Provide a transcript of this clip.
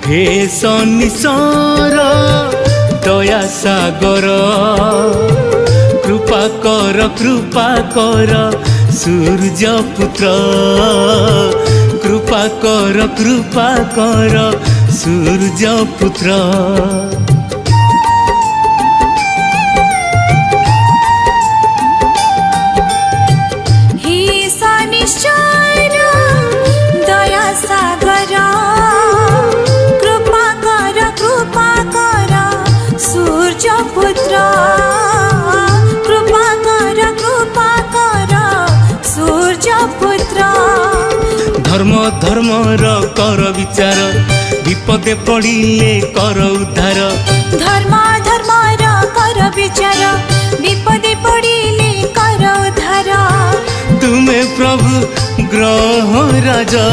हे सनिसर दया सागर कृपा कर सूर्य पुत्र कृपा कर सूर्य पुत्र। धर्म धर्म कर विचार विपदे पड़िले कर उद्धार। धर्म धर्म कर विचार विपदे पड़िले कर उद्धार। तुमे प्रभु ग्रह राजा।